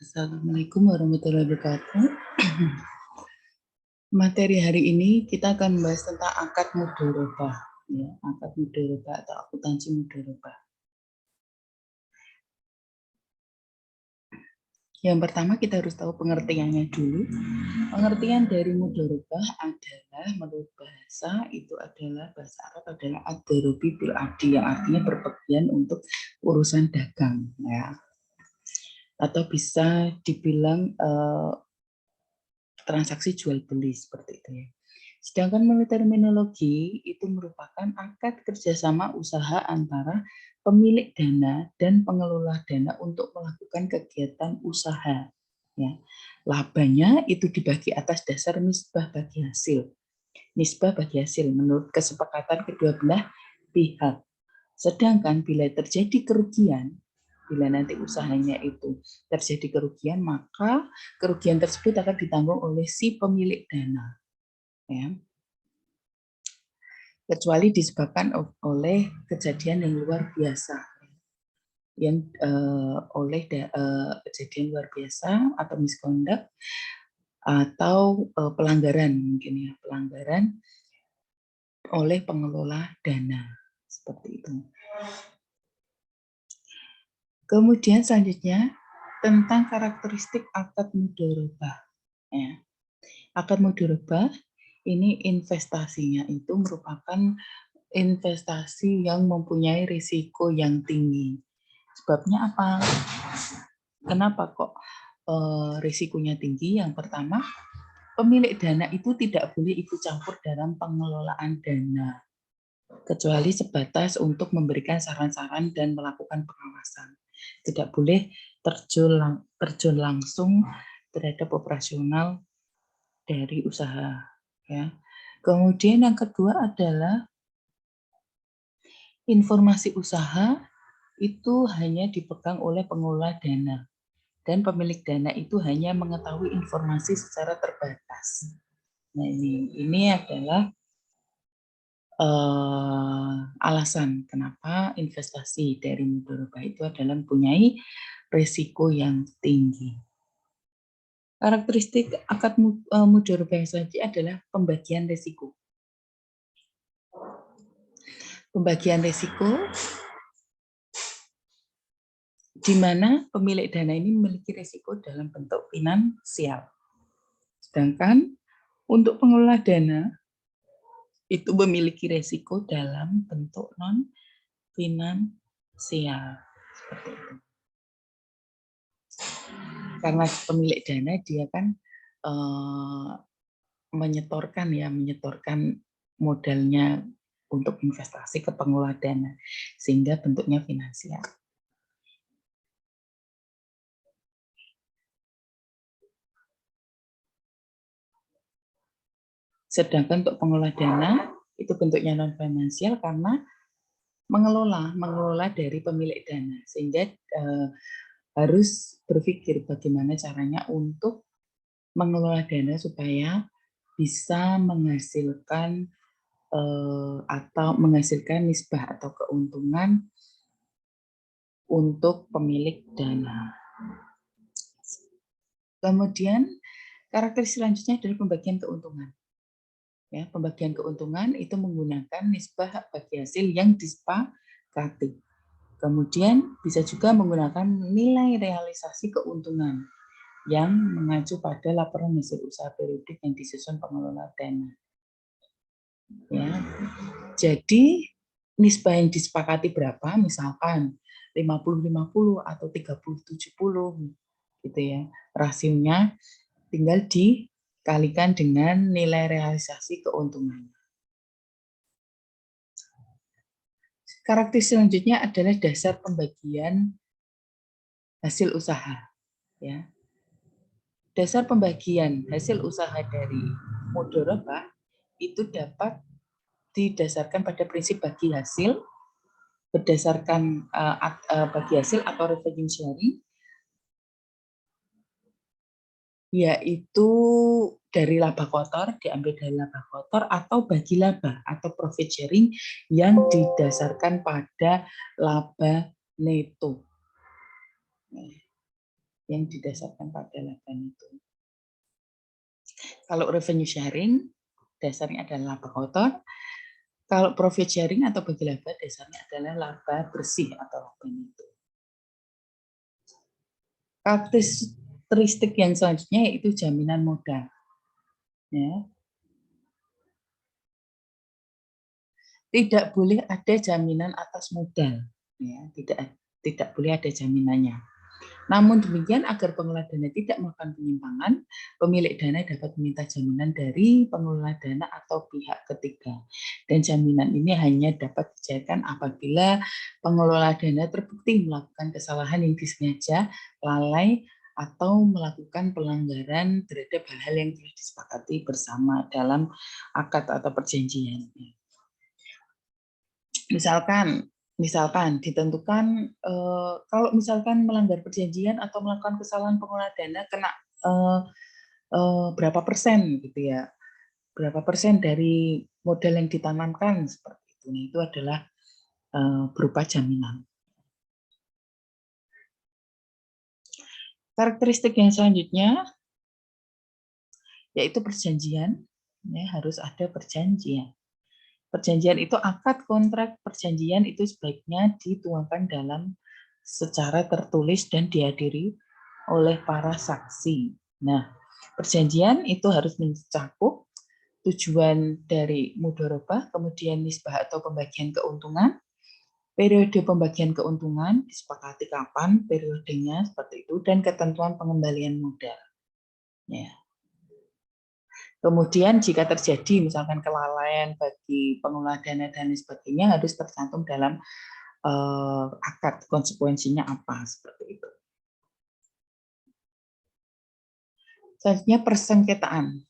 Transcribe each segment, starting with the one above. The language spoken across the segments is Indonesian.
Assalamualaikum warahmatullahi wabarakatuh. Materi hari ini kita akan membahas tentang akad mudharabah, ya, akad mudharabah atau akuntansi mudharabah. Yang pertama kita harus tahu pengertiannya dulu. Pengertian dari mudharabah adalah menurut bahasa itu adalah bahasa Arab adalah ad-darobi bil adi, yang artinya berpergian untuk urusan dagang, ya. Atau bisa dibilang transaksi jual beli seperti itu, ya. Sedangkan menurut terminologi itu merupakan akad kerjasama usaha antara pemilik dana dan pengelola dana untuk melakukan kegiatan usaha. Ya. Labanya itu dibagi atas dasar nisbah bagi hasil. Nisbah bagi hasil menurut kesepakatan kedua belah pihak. Sedangkan bila terjadi kerugian, bila nanti usahanya itu terjadi kerugian, maka kerugian tersebut akan ditanggung oleh si pemilik dana. Ya. Kecuali disebabkan oleh kejadian yang luar biasa, yang oleh kejadian luar biasa atau misconduct atau pelanggaran, mungkin ya, pelanggaran oleh pengelola dana seperti itu. Kemudian selanjutnya tentang karakteristik akad mudharabah. Ya. Akad mudharabah ini investasinya itu merupakan investasi yang mempunyai risiko yang tinggi. Sebabnya apa? Kenapa kok risikonya tinggi? Yang pertama, pemilik dana itu tidak boleh ikut campur dalam pengelolaan dana, kecuali sebatas untuk memberikan saran-saran dan melakukan pengawasan. Tidak boleh terjun langsung terhadap operasional dari usaha. Ya. Kemudian yang kedua adalah informasi usaha itu hanya dipegang oleh pengelola dana, dan pemilik dana itu hanya mengetahui informasi secara terbatas. Nah, ini adalah alasan kenapa investasi dari mudharabah itu adalah mempunyai risiko yang tinggi. Karakteristik akad mudharabah yang selanjutnya adalah pembagian risiko. Pembagian risiko di mana pemilik dana ini memiliki risiko dalam bentuk finansial. Sedangkan untuk pengelola dana itu memiliki risiko dalam bentuk non finansial seperti itu. Karena pemilik dana dia kan menyetorkan modalnya untuk investasi ke pengelola dana sehingga bentuknya finansial. Sedangkan untuk pengelola dana itu bentuknya non finansial karena mengelola dari pemilik dana, sehingga harus berpikir bagaimana caranya untuk mengelola dana supaya bisa menghasilkan atau menghasilkan nisbah atau keuntungan untuk pemilik dana. Kemudian karakteristik selanjutnya adalah pembagian keuntungan. Ya, pembagian keuntungan itu menggunakan nisbah bagi hasil yang disepakati. Kemudian bisa juga menggunakan nilai realisasi keuntungan yang mengacu pada laporan hasil usaha periodik yang disusun pengelola dana. Ya. Jadi nisbah yang disepakati berapa? Misalkan 50-50 atau 30-70 gitu ya. Rasionya tinggal dikalikan dengan nilai realisasi keuntungan. Karakteristik selanjutnya adalah dasar pembagian hasil usaha. Ya. Dasar pembagian hasil usaha dari mudharabah itu dapat didasarkan pada prinsip bagi hasil, berdasarkan bagi hasil atau revenue sharing, yaitu dari laba kotor, diambil dari laba kotor, atau bagi laba atau profit sharing yang didasarkan pada laba neto. yang didasarkan pada laba itu. Kalau revenue sharing, dasarnya adalah laba kotor. Kalau profit sharing atau bagi laba, dasarnya adalah laba bersih atau laba neto. Karakteristik yang selanjutnya yaitu jaminan modal. Ya. Tidak boleh ada jaminan atas modal. Ya, tidak boleh ada jaminannya. Namun demikian, agar pengelola dana tidak melakukan penyimpangan, pemilik dana dapat meminta jaminan dari pengelola dana atau pihak ketiga. Dan jaminan ini hanya dapat dicairkan apabila pengelola dana terbukti melakukan kesalahan yang disengaja, lalai, atau melakukan pelanggaran terhadap hal-hal yang telah disepakati bersama dalam akad atau perjanjian. Misalkan ditentukan kalau misalkan melanggar perjanjian atau melakukan kesalahan pengelola dana kena berapa persen gitu ya, berapa persen dari modal yang ditanamkan seperti itu. Nah, itu adalah berupa jaminan. Karakteristik yang selanjutnya yaitu perjanjian. Ya, harus ada perjanjian. Perjanjian itu akad kontrak perjanjian itu sebaiknya dituangkan dalam secara tertulis dan dihadiri oleh para saksi. Nah, perjanjian itu harus mencakup tujuan dari mudharabah, kemudian nisbah atau pembagian keuntungan, periode pembagian keuntungan, disepakati kapan periodenya seperti itu, dan ketentuan pengembalian modal. Ya. Kemudian jika terjadi misalkan kelalaian bagi pengelola dana dan sebagainya harus tercantum dalam akad, konsekuensinya apa seperti itu. Selanjutnya persengketaan.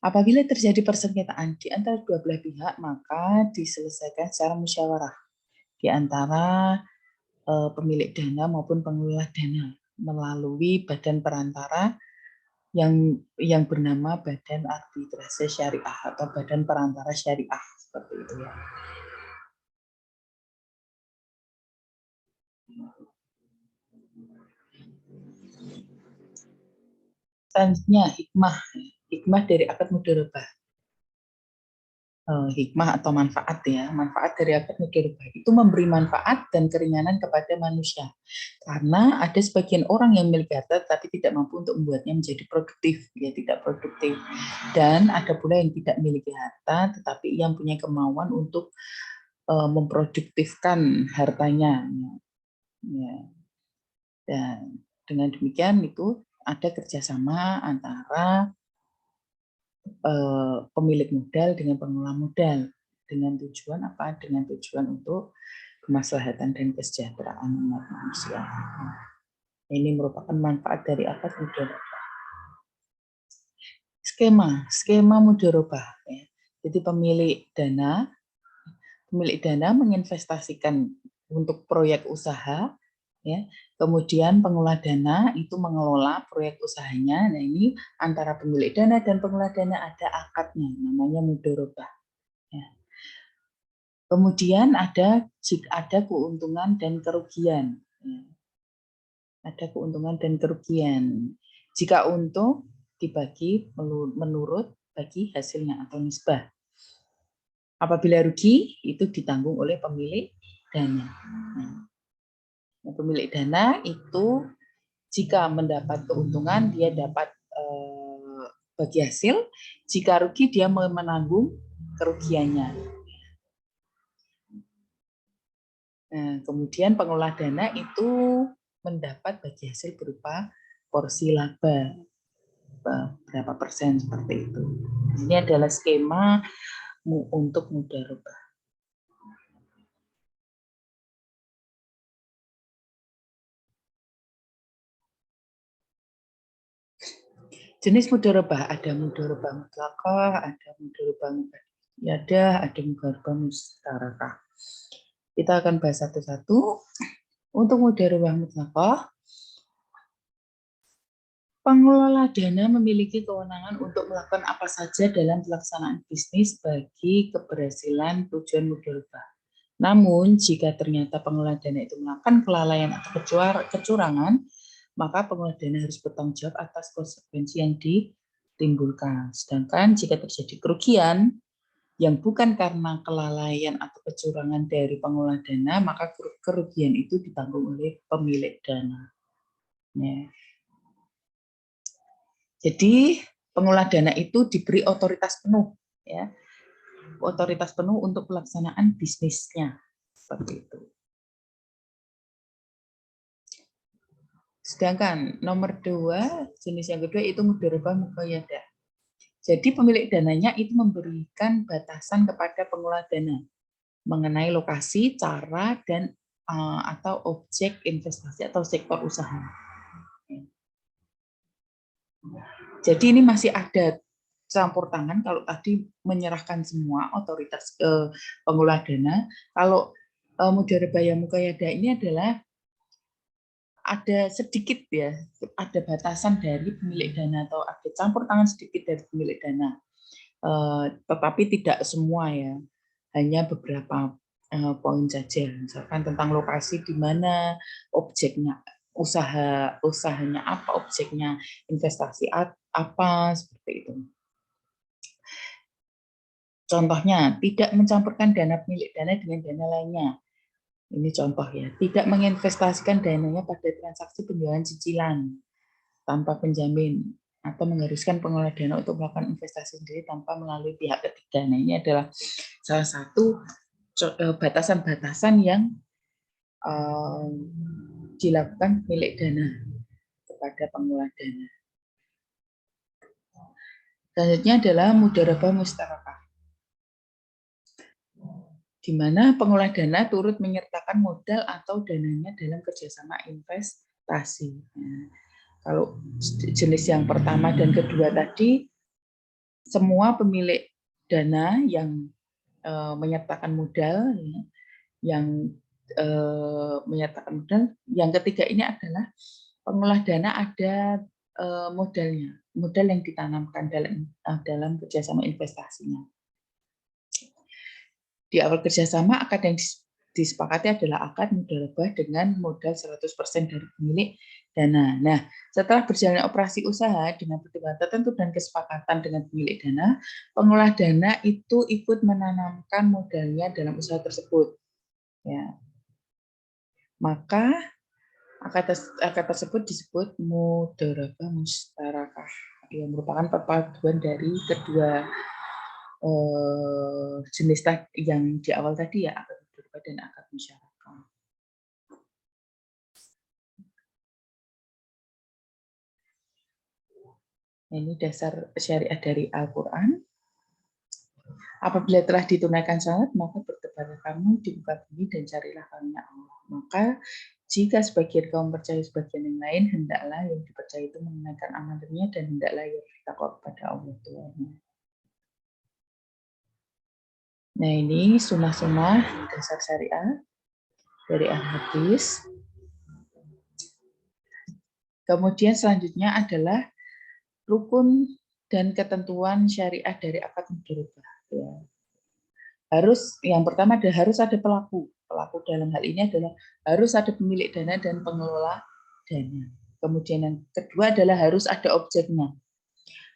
Apabila terjadi persengketaan di antara dua belah pihak, maka diselesaikan secara musyawarah di antara pemilik dana maupun pengelola dana melalui badan perantara yang bernama Badan Arbitrase Syariah atau Badan Perantara Syariah seperti itu ya. Selanjutnya hikmah dari akad mudharabah. Hikmah atau manfaat ya, manfaat dari akad mudharabah itu memberi manfaat dan keringanan kepada manusia. Karena ada sebagian orang yang memiliki harta tapi tidak mampu untuk membuatnya menjadi produktif, ya tidak produktif. Dan ada pula yang tidak memiliki harta tetapi yang punya kemauan untuk memproduktifkan hartanya. Ya. Dan dengan demikian itu ada kerjasama antara pemilik modal dengan pengelola modal dengan tujuan apa? Dengan tujuan untuk kemaslahatan dan kesejahteraan umat manusia. Ini merupakan manfaat dari akad mudharabah. Skema mudharabah. Ya. Jadi pemilik dana menginvestasikan untuk proyek usaha, ya. Kemudian pengelola dana itu mengelola proyek usahanya. Nah, ini antara pemilik dana dan pengelola dana ada akadnya, namanya mudharabah. Ya. Kemudian jika ada keuntungan dan kerugian. Ya. Ada keuntungan dan kerugian. Jika untung dibagi menurut bagi hasilnya atau nisbah. Apabila rugi itu ditanggung oleh pemilik dana. Nah, pemilik dana itu jika mendapat keuntungan dia dapat bagi hasil, jika rugi dia menanggung kerugiannya. Nah, kemudian pengelola dana itu mendapat bagi hasil berupa porsi laba berapa persen seperti itu. Ini adalah skema untuk mudharabah. Jenis mudharabah ada mudharabah mutlaqah, ada mudharabah muqayyadah, ada mudharabah mustarakah. Kita akan bahas satu-satu. Untuk mudharabah mutlaqah, pengelola dana memiliki kewenangan untuk melakukan apa saja dalam pelaksanaan bisnis bagi keberhasilan tujuan mudharabah. Namun, jika ternyata pengelola dana itu melakukan kelalaian atau kecurangan, maka pengelola dana harus bertanggung jawab atas konsekuensi yang ditimbulkan. Sedangkan jika terjadi kerugian yang bukan karena kelalaian atau kecurangan dari pengelola dana, maka kerugian itu ditanggung oleh pemilik dana. Ya. Jadi pengelola dana itu diberi otoritas penuh, ya, otoritas penuh untuk pelaksanaan bisnisnya, seperti itu. Sedangkan nomor 2, jenis yang kedua itu mudharabah muqayyadah. Jadi pemilik dananya itu memberikan batasan kepada pengelola dana mengenai lokasi, cara, dan atau objek investasi atau sektor usaha. Jadi ini masih ada campur tangan. Kalau tadi menyerahkan semua otoritas ke pengelola dana, kalau mudharabah muqayyadah ini adalah ada sedikit, ya, ada batasan dari pemilik dana atau ada campur tangan sedikit dari pemilik dana, tetapi tidak semua, ya, hanya beberapa poin saja, misalkan tentang lokasi di mana, objeknya, usahanya apa, objeknya investasi apa, seperti itu. Contohnya, tidak mencampurkan dana pemilik dana dengan dana lainnya. Ini contoh, ya, tidak menginvestasikan dananya pada transaksi penjualan cicilan tanpa penjamin, atau mengharuskan pengelola dana untuk melakukan investasi sendiri tanpa melalui pihak ketiga. Nah, ini adalah salah satu batasan-batasan yang dilakukan pemilik dana kepada pengelola dana. Selanjutnya adalah mudharabah mustarakah, di mana pengelola dana turut menyertakan modal atau dananya dalam kerjasama investasi. Nah, kalau jenis yang pertama dan kedua tadi, semua pemilik dana yang menyertakan modal, ya, yang menyertakan modal. Yang ketiga ini adalah pengelola dana ada modalnya, modal yang ditanamkan dalam kerjasama investasinya. Di awal kerjasama, akad yang disepakati adalah akad mudharabah dengan modal 100% dari pemilik dana. Nah, setelah berjalan operasi usaha dengan pertimbangan tertentu dan kesepakatan dengan pemilik dana, pengelola dana itu ikut menanamkan modalnya dalam usaha tersebut. Ya. Maka akad tersebut disebut mudharabah mustarakah, yang merupakan perpaduan dari kedua jenis yang di awal tadi, ya, akad mudharabah dan akad musyarakah. Ini dasar syariah dari Al-Quran. Apabila telah ditunaikan salat, maka bertebaran kamu di muka bumi dan carilah karunia Allah. Maka jika sebagian kaum percaya sebagian yang lain, hendaklah yang dipercaya itu menunaikan amanatnya dan hendaklah ia bertakwa kepada Allah Tuhannya. Nah, ini sunnah-sunnah dasar syariah dari Al-Hadis. Kemudian selanjutnya adalah rukun dan ketentuan syariah dari akad mudharabah. Ya. Yang pertama harus ada pelaku. Pelaku dalam hal ini adalah harus ada pemilik dana dan pengelola dana. Kemudian yang kedua adalah harus ada objeknya.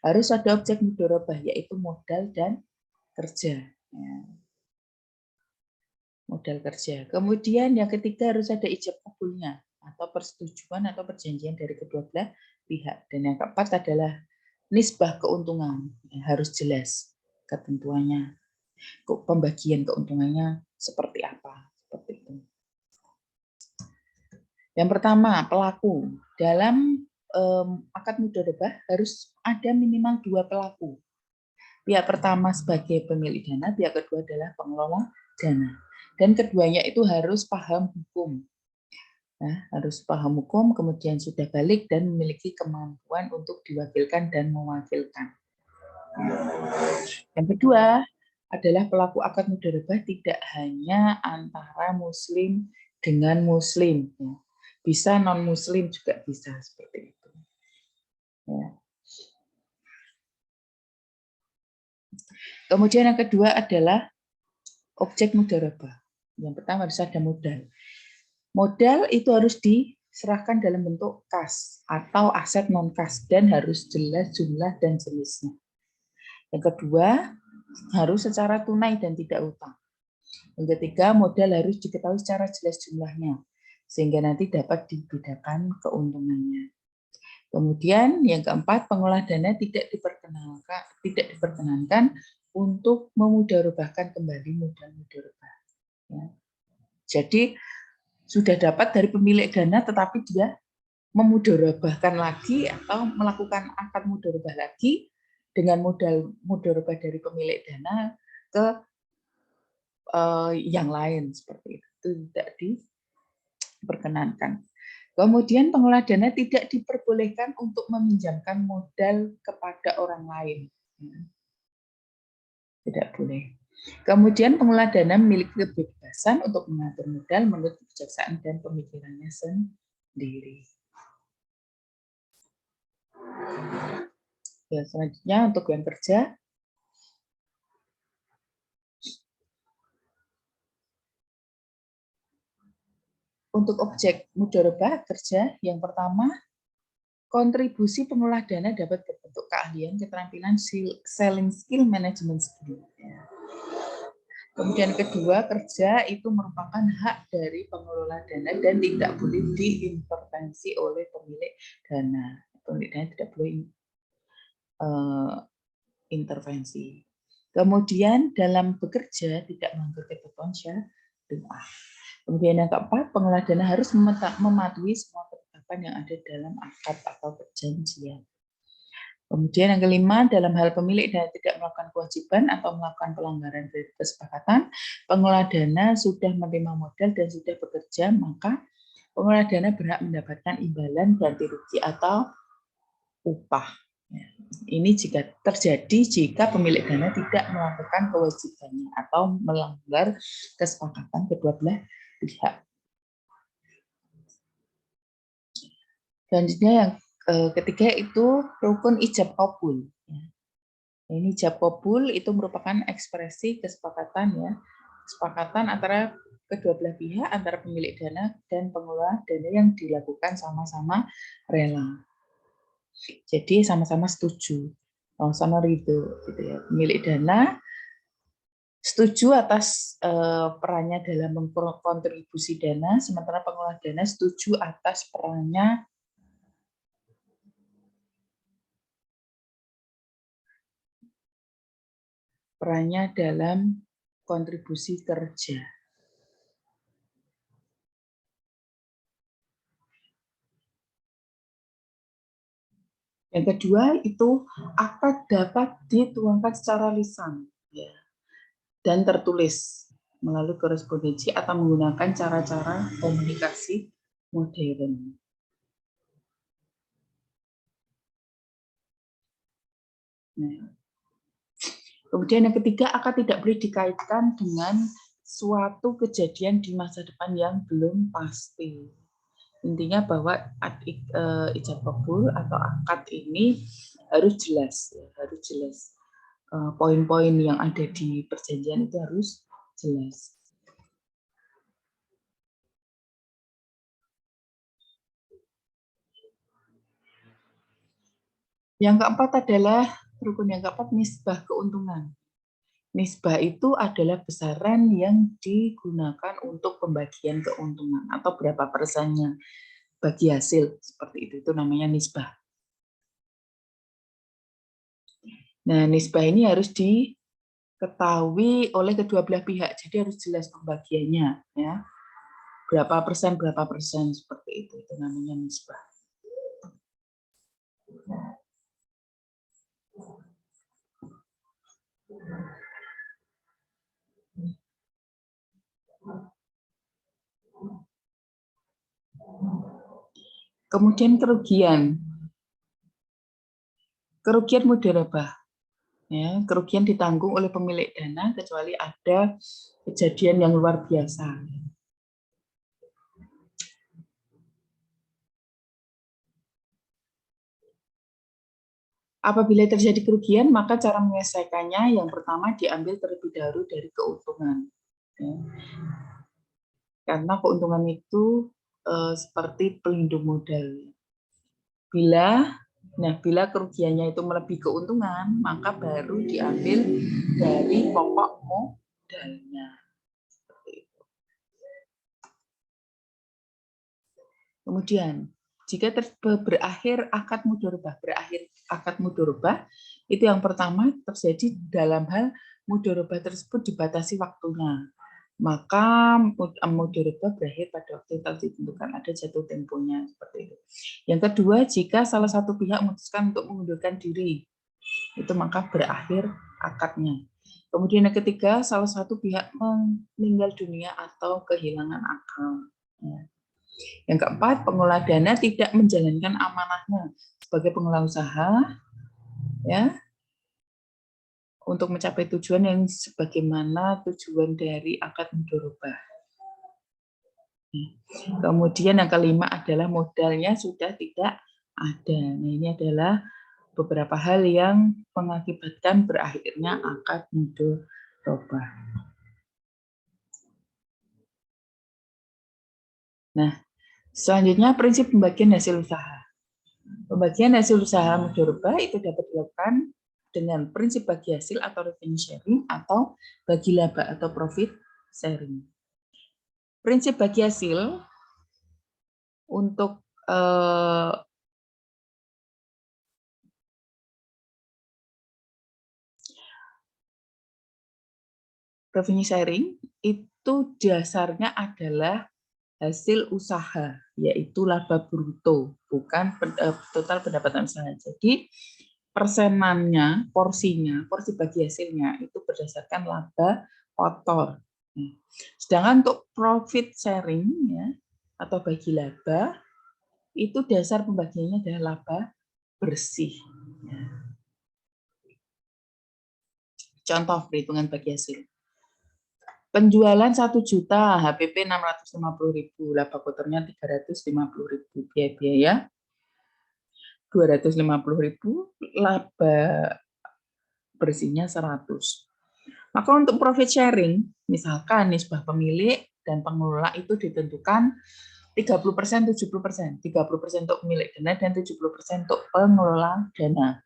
Harus ada objek mudharabah, yaitu modal dan kerja. Ya. Modal kerja. Kemudian yang ketiga harus ada ijab kabulnya atau persetujuan atau perjanjian dari kedua belah pihak. Dan yang keempat adalah nisbah keuntungan. Harus jelas ketentuannya. Pembagian keuntungannya seperti apa. Seperti itu. Yang pertama, pelaku. Dalam akad mudharabah harus ada minimal 2 pelaku. Pihak pertama sebagai pemilik dana, pihak kedua adalah pengelola dana. Dan keduanya itu harus paham hukum. Nah, harus paham hukum, kemudian sudah balik dan memiliki kemampuan untuk diwakilkan dan mewakilkan. Yang kedua adalah pelaku akad mudharabah tidak hanya antara muslim dengan muslim. Bisa non-muslim juga bisa, seperti itu. Ya. Kemudian yang kedua adalah objek mudharabah. Yang pertama harus ada modal. Modal itu harus serahkan dalam bentuk kas atau aset non-kas dan harus jelas jumlah dan jenisnya. Yang kedua, harus secara tunai dan tidak utang. Yang ketiga, modal harus diketahui secara jelas jumlahnya, sehingga nanti dapat dibedakan keuntungannya. Kemudian yang keempat, pengolah dana tidak diperkenankan untuk memudharobahkan kembali modal mudharobah. Ya. Jadi sudah dapat dari pemilik dana, tetapi dia memudharobahkan lagi atau melakukan akad mudharobah lagi dengan modal mudharobah dari pemilik dana ke yang lain seperti itu tidak diperkenankan. Kemudian pengolah dana tidak diperbolehkan untuk meminjamkan modal kepada orang lain. Tidak boleh. Kemudian pengolah dana memiliki kebebasan untuk mengatur modal menurut kebijaksanaan dan pemikirannya sendiri. Ya, selanjutnya untuk yang kerja. Untuk objek mudharobah kerja, yang pertama, kontribusi pengolah dana dapat berbentuk keahlian, keterampilan, selling skill, management skill. Kemudian kedua, kerja itu merupakan hak dari pengelola dana dan tidak boleh diintervensi oleh pemilik dana. Pemilik dana tidak boleh intervensi. Kemudian dalam bekerja tidak melanggar ketentuan syariah. Kemudian yang keempat, pengelola dana harus mematuhi semua ketetapan yang ada dalam akad atau perjanjian. Kemudian yang kelima, dalam hal pemilik dana tidak melakukan kewajiban atau melakukan pelanggaran dari kesepakatan, pengelola dana sudah menerima modal dan sudah bekerja, maka pengelola dana berhak mendapatkan imbalan, ganti rugi atau upah. Ini jika terjadi jika pemilik dana tidak melakukan kewajibannya atau melanggar kesepakatan kedua belah pihak. Selanjutnya yang ketiga itu rukun ijab kabul. Ini ijab kabul itu merupakan ekspresi kesepakatan ya, kesepakatan antara kedua belah pihak, antara pemilik dana dan pengelola dana yang dilakukan sama-sama rela. Jadi sama-sama setuju, sama-sama ridho, gitu ya. Pemilik dana setuju atas perannya dalam mengkontribusi dana, sementara pengelola dana setuju atas perannya dalam kontribusi kerja. Yang kedua itu akad dapat dituangkan secara lisan ya, dan tertulis melalui korespondensi atau menggunakan cara-cara komunikasi modern. Nah, kemudian yang ketiga, akad tidak boleh dikaitkan dengan suatu kejadian di masa depan yang belum pasti. Intinya bahwa ijab kabul atau akad ini harus jelas, ya, harus jelas. Poin-poin yang ada di perjanjian itu harus jelas. Yang keempat adalah rukun yang keempat, nisbah keuntungan. Nisbah itu adalah besaran yang digunakan untuk pembagian keuntungan atau berapa persennya bagi hasil seperti itu namanya nisbah. Nah, nisbah ini harus diketahui oleh kedua belah pihak, jadi harus jelas pembagiannya, ya. Berapa persen seperti itu namanya nisbah. Kemudian kerugian mudharabah. Ya, kerugian ditanggung oleh pemilik dana kecuali ada kejadian yang luar biasa. Apabila terjadi kerugian, maka cara menyelesaikannya yang pertama diambil terlebih dahulu dari keuntungan. Ya. Karena keuntungan itu seperti pelindung modal. Bila kerugiannya itu melebihi keuntungan, maka baru diambil dari pokok modalnya. Kemudian, jika berakhir akad mudharabah, itu yang pertama terjadi dalam hal mudharabah tersebut dibatasi waktunya. Maka mudharabah berakhir pada waktu yang telah ditentukan, ada jatuh temponya seperti itu. Yang kedua, jika salah satu pihak memutuskan untuk mengundurkan diri, itu maka berakhir akadnya. Kemudian yang ketiga, salah satu pihak meninggal dunia atau kehilangan akal. Yang keempat, pengelola dana tidak menjalankan amanahnya sebagai pengelola usaha, ya, untuk mencapai tujuan yang sebagaimana tujuan dari akad mudharabah. Kemudian yang kelima adalah modalnya sudah tidak ada. Nah, ini adalah beberapa hal yang mengakibatkan berakhirnya akad mudharabah. Nah, selanjutnya prinsip pembagian hasil usaha. Pembagian hasil usaha mudharabah itu dapat dilakukan dengan prinsip bagi hasil atau revenue sharing atau bagi laba atau profit sharing. Prinsip bagi hasil untuk revenue sharing itu dasarnya adalah hasil usaha, yaitu laba bruto, bukan total pendapatan usaha. Jadi persenannya, porsi bagi hasilnya itu berdasarkan laba kotor. Sedangkan untuk profit sharing ya atau bagi laba itu dasar pembagiannya adalah laba bersih. Contoh perhitungan bagi hasil. Penjualan 1 juta, HPP 650.000, laba kotornya 350.000, biaya 250.000, laba bersihnya 100. Maka untuk profit sharing, misalkan nisbah pemilik dan pengelola itu ditentukan 30%, 70%. 30% untuk pemilik dana dan 70% untuk pengelola dana.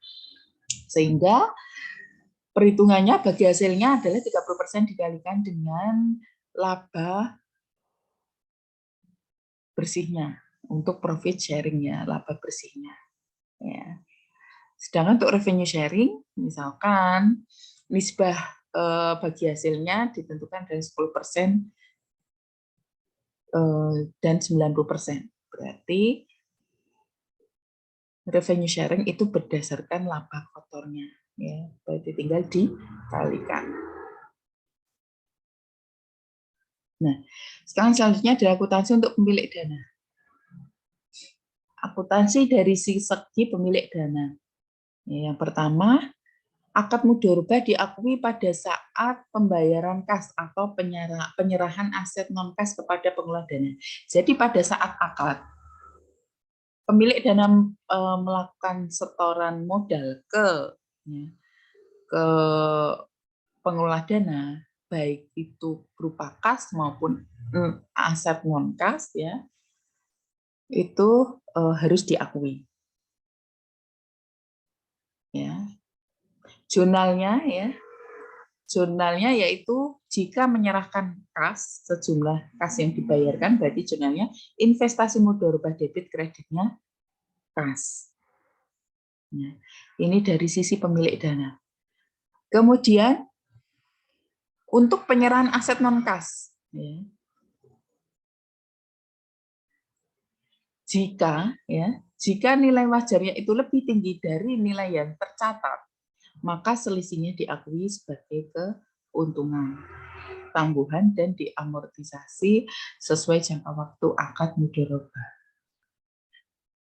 Sehingga perhitungannya bagi hasilnya adalah 30% dikalikan dengan laba bersihnya untuk profit sharingnya, laba bersihnya. Ya. Sedangkan untuk revenue sharing, misalkan nisbah bagi hasilnya ditentukan dari 10% dan 90%. Berarti revenue sharing itu berdasarkan laba kotornya. Ya, berarti tinggal dikalikan. Nah, sekarang selanjutnya adalah akuntansi untuk pemilik dana. Akuntansi dari segi pemilik dana. Ya, yang pertama, akad mudharabah diakui pada saat pembayaran kas atau penyerahan aset non kas kepada pengelola dana. Jadi pada saat akad, pemilik dana melakukan setoran modal ke pengelola dana, baik itu berupa kas maupun aset non kas, ya, itu harus diakui. Ya, jurnalnya yaitu jika menyerahkan kas sejumlah kas yang dibayarkan, berarti jurnalnya investasi mudharabah debit kreditnya kas. Nah, ini dari sisi pemilik dana. Kemudian untuk penyerahan aset non kas, ya, jika nilai wajarnya itu lebih tinggi dari nilai yang tercatat, maka selisihnya diakui sebagai keuntungan tangguhan dan diamortisasi sesuai jangka waktu akad mudharabah.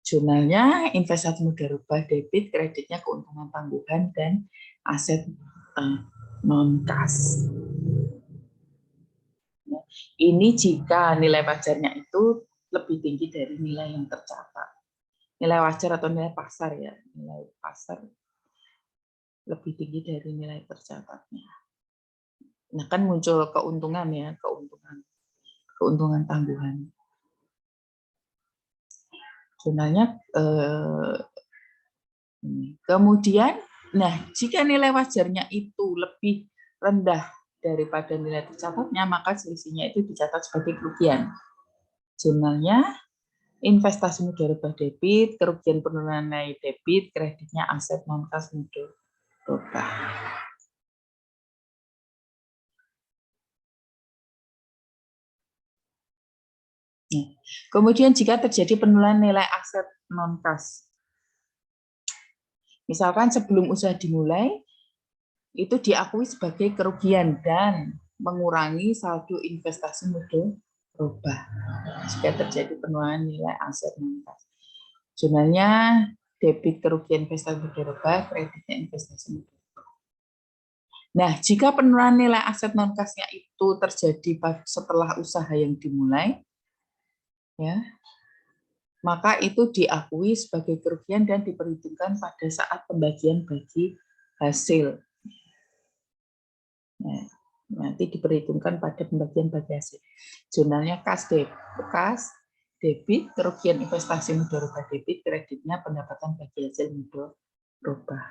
Jurnalnya investasi mudharabah debit, kreditnya keuntungan tangguhan dan aset non kas. Ini jika nilai wajarnya itu lebih tinggi dari nilai yang tercatat. Nilai wajar atau nilai pasar, ya, nilai pasar lebih tinggi dari nilai tercatatnya. Nah, kan muncul keuntungan, ya, keuntungan tangguhan. Jurnalnya kemudian, nah jika nilai wajarnya itu lebih rendah daripada nilai tercatatnya, maka selisihnya itu dicatat sebagai kerugian. Jurnalnya investasi mudorobah debit, kerugian penurunan nilai debit, kreditnya aset non kas mudorobah. Nah, kemudian jika terjadi penurunan nilai aset non kas, misalkan sebelum usaha dimulai itu diakui sebagai kerugian dan mengurangi saldo investasi mudorobah jika terjadi penurunan nilai aset non kas. Jurnalnya debit kerugian investasi mudorobah, kreditnya investasi mudorobah. Nah, jika penurunan nilai aset non kasnya itu terjadi setelah usaha yang dimulai, ya, maka itu diakui sebagai kerugian dan diperhitungkan pada saat pembagian bagi hasil. Nah, nanti diperhitungkan pada pembagian bagi hasil. Jurnalnya kas debit, kerugian investasi mudorobah debit, kreditnya pendapatan bagi hasil mudorobah.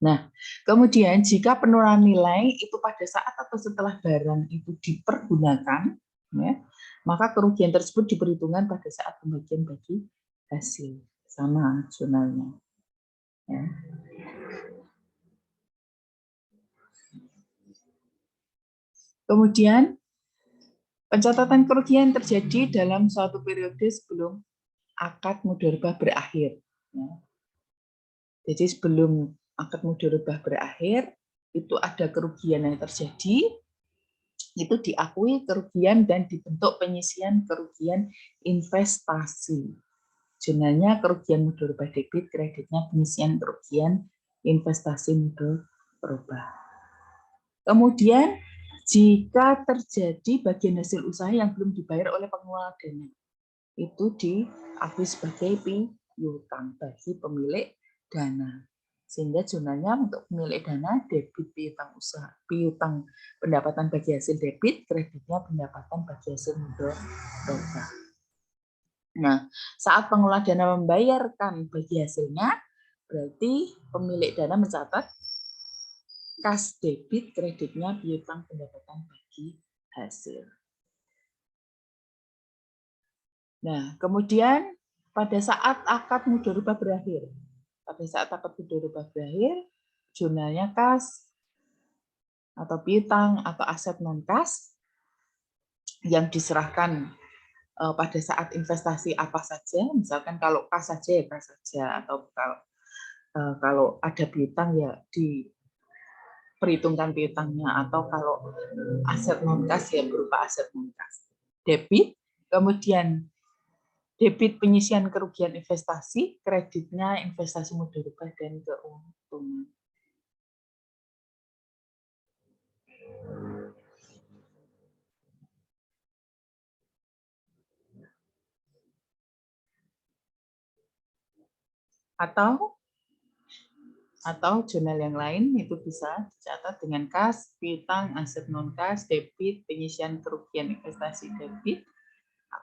Nah, kemudian jika penurunan nilai itu pada saat atau setelah barang itu dipergunakan, ya, maka kerugian tersebut diperhitungkan pada saat pembagian bagi hasil. Sama jurnalnya. Ya. Kemudian, pencatatan kerugian terjadi dalam suatu periode sebelum akad mudorobah berakhir. Ya. Jadi sebelum akad mudorobah berakhir, itu ada kerugian yang terjadi, itu diakui kerugian dan dibentuk penyisian kerugian investasi. Jurnalnya kerugian mudorobah debit, kreditnya penyisian kerugian investasi mudorobah. Kemudian jika terjadi bagian hasil usaha yang belum dibayar oleh pengelola dana, itu diakui sebagai piutang bagi pemilik dana. Sehingga jurnalnya untuk pemilik dana debit piutang usaha, piutang pendapatan bagi hasil debit, kreditnya pendapatan bagi hasil mudorobah. Nah, saat pengelola dana membayarkan bagi hasilnya, berarti pemilik dana mencatat kas debit, kreditnya piutang pendapatan bagi hasil. Nah, kemudian pada saat akad mudorobah berakhir, jurnalnya kas atau piutang atau aset non kas yang diserahkan pada saat investasi apa saja, misalkan kalau kas saja ya kas saja, atau kalau ada piutang ya diperhitungkan piutangnya, atau kalau aset non kas ya berupa aset non kas. Debit, kemudian debit penyisian kerugian investasi, kreditnya investasi mudorobah dan keuntungan. Atau jurnal yang lain itu bisa dicatat dengan kas, piutang, aset non kas, debit, penyisian kerugian investasi debit,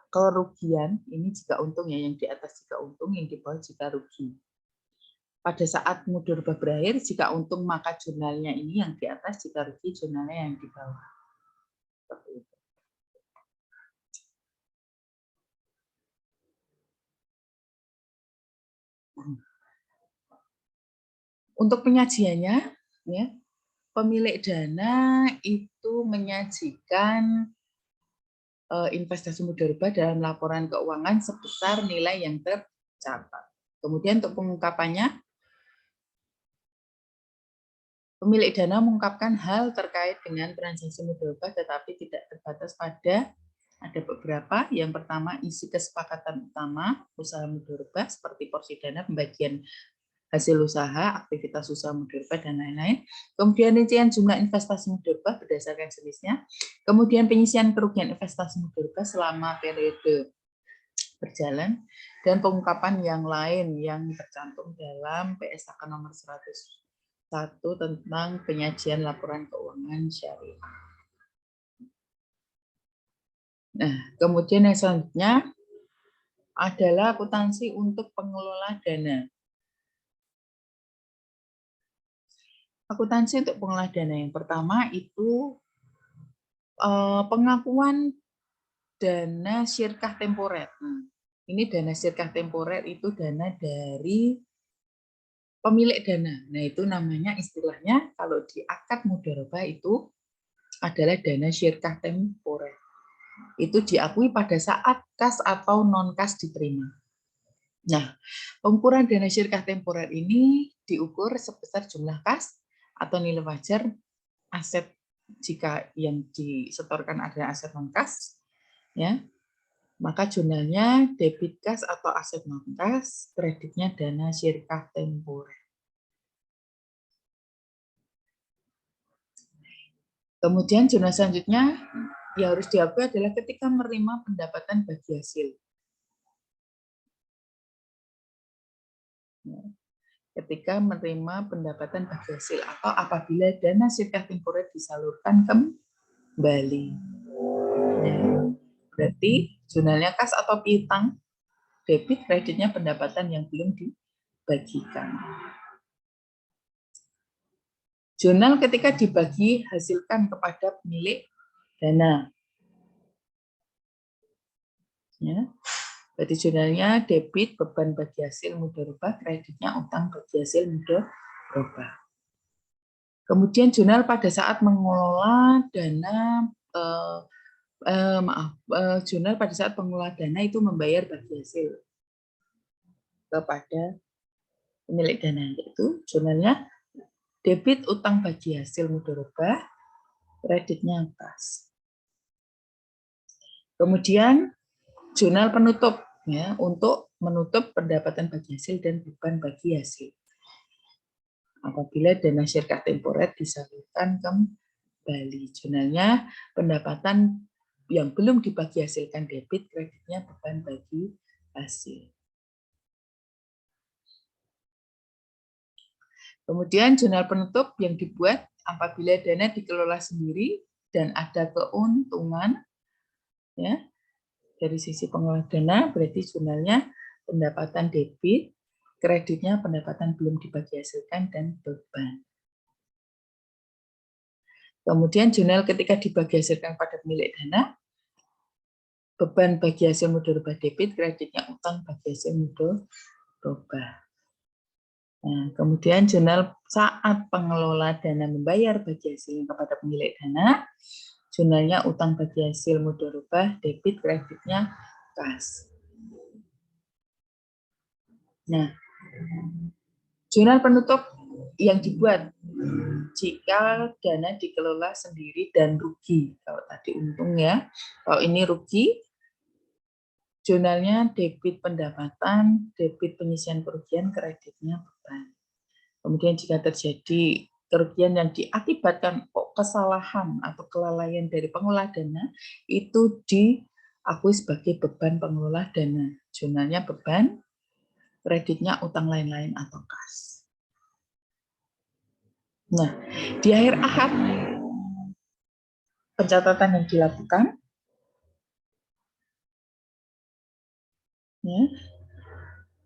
kerugian ini jika untung ya, yang di atas jika untung, yang di bawah jika rugi. Pada saat mudorobah berakhir, jika untung maka jurnalnya ini yang di atas, jika rugi jurnalnya yang di bawah. Seperti itu. Untuk penyajiannya, ya, pemilik dana itu menyajikan investasi mudorobah dalam laporan keuangan sebesar nilai yang tercatat. Kemudian untuk pengungkapannya, pemilik dana mengungkapkan hal terkait dengan transaksi mudorobah, tetapi tidak terbatas pada ada beberapa. Yang pertama, isi kesepakatan utama usaha mudorobah seperti porsi dana, pembagian hasil usaha, aktivitas usaha mudorobah, dan lain-lain. Kemudian rincian jumlah investasi mudorobah berdasarkan jenisnya. Kemudian penyisian kerugian investasi mudorobah selama periode berjalan, dan pengungkapan yang lain yang tercantum dalam PSAK nomor 101 tentang penyajian laporan keuangan syariah. Nah, kemudian yang selanjutnya, adalah akuntansi untuk pengelola dana. Akuntansi untuk pengelola dana yang pertama itu pengakuan dana syirkah temporer. Nah, ini dana syirkah temporer itu dana dari pemilik dana. Nah, itu namanya istilahnya kalau di akad mudharabah itu adalah dana syirkah temporer. Itu diakui pada saat kas atau non kas diterima. Nah, pengukuran dana syirkah temporer ini diukur sebesar jumlah kas atau nilai wajar aset jika yang disetorkan adalah aset non kas, ya. Maka jurnalnya debit kas atau aset non kas, kreditnya dana syirkah temporer. Kemudian jurnal selanjutnya yang harus diakui adalah ketika menerima pendapatan bagi hasil. Ketika menerima pendapatan bagi hasil atau apabila dana syirkah temporer disalurkan kembali. Berarti jurnalnya kas atau piutang, debit kreditnya pendapatan yang belum dibagikan. Jurnal ketika dibagi hasilkan kepada pemilik dana. Ya. Berarti jurnalnya debit beban bagi hasil mudharabah, kreditnya utang bagi hasil mudharabah. Kemudian jurnal pada saat mengelola dana jurnal pada saat pengelola dana itu membayar bagi hasil kepada pemilik dana, yaitu jurnalnya debit utang bagi hasil mudharabah, kreditnya kas. Kemudian jurnal penutup ya untuk menutup pendapatan bagi hasil dan beban bagi hasil. Apabila dana syirkah temporer disalurkan kembali, jurnalnya pendapatan yang belum dibagi hasilkan debit, kreditnya beban bagi hasil. Kemudian jurnal penutup yang dibuat apabila dana dikelola sendiri dan ada keuntungan, ya, dari sisi pengelola dana, berarti jurnalnya pendapatan debit, kreditnya pendapatan belum dibagi hasilkan dan beban. Kemudian jurnal ketika dibagi hasilkan pada pemilik dana, beban bagi hasil mudharabah debit, kreditnya utang bagi hasil mudharabah. Nah, kemudian jurnal saat pengelola dana membayar bagi hasil kepada pemilik dana, jurnalnya utang bagi hasil mudharabah debit, kreditnya kas. Nah, jurnal penutup yang dibuat jika dana dikelola sendiri dan rugi. Kalau tadi untung ya, kalau ini rugi, jurnalnya debit pendapatan, debit penyisian kerugian, kreditnya beban. Kemudian jika terjadi kerugian yang diakibatkan kesalahan atau kelalaian dari pengelola dana, itu diakui sebagai beban pengelola dana. Jurnalnya beban, kreditnya utang lain-lain atau kas. Nah, di akhir akad, pencatatan yang dilakukan, ya,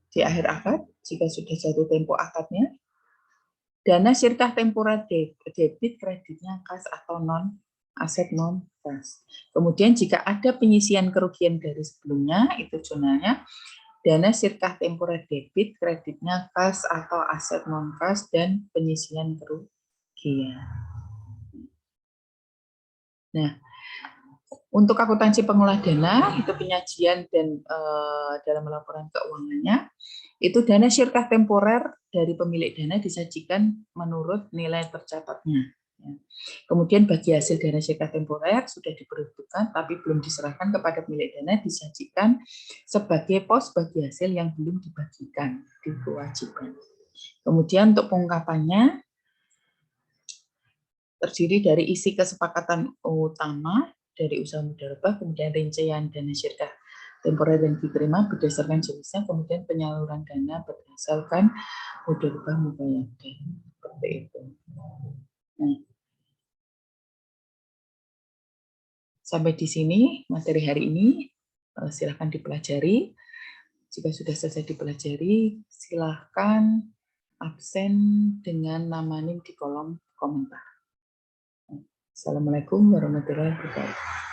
di akhir akad, jika sudah jatuh tempo akadnya, dana syirkah temporer debit, kreditnya kas atau non aset non kas. Kemudian jika ada penyisian kerugian dari sebelumnya, itu jurnalnya dana syirkah temporer debit, kreditnya kas atau aset non kas dan penyisian kerugian. Nah, untuk akuntansi pengelola dana itu penyajian dan dalam laporan keuangannya itu dana syirkah temporer dari pemilik dana disajikan menurut nilai tercatatnya. Kemudian bagi hasil dana syirkah temporer sudah diperuntukkan tapi belum diserahkan kepada pemilik dana disajikan sebagai pos bagi hasil yang belum dibagikan di kewajiban. Kemudian untuk pengungkapannya terdiri dari isi kesepakatan utama dari usaha mudharabah, kemudian rincian dana syirkah temporer yang diterima berdasarkan jenisnya, kemudian penyaluran dana berdasarkan mudharabah mubayadah. Seperti itu. Nah, sampai di sini materi hari ini, silakan dipelajari. Jika sudah selesai dipelajari, silahkan absen dengan nama NIM di kolom komentar. Assalamualaikum warahmatullahi wabarakatuh.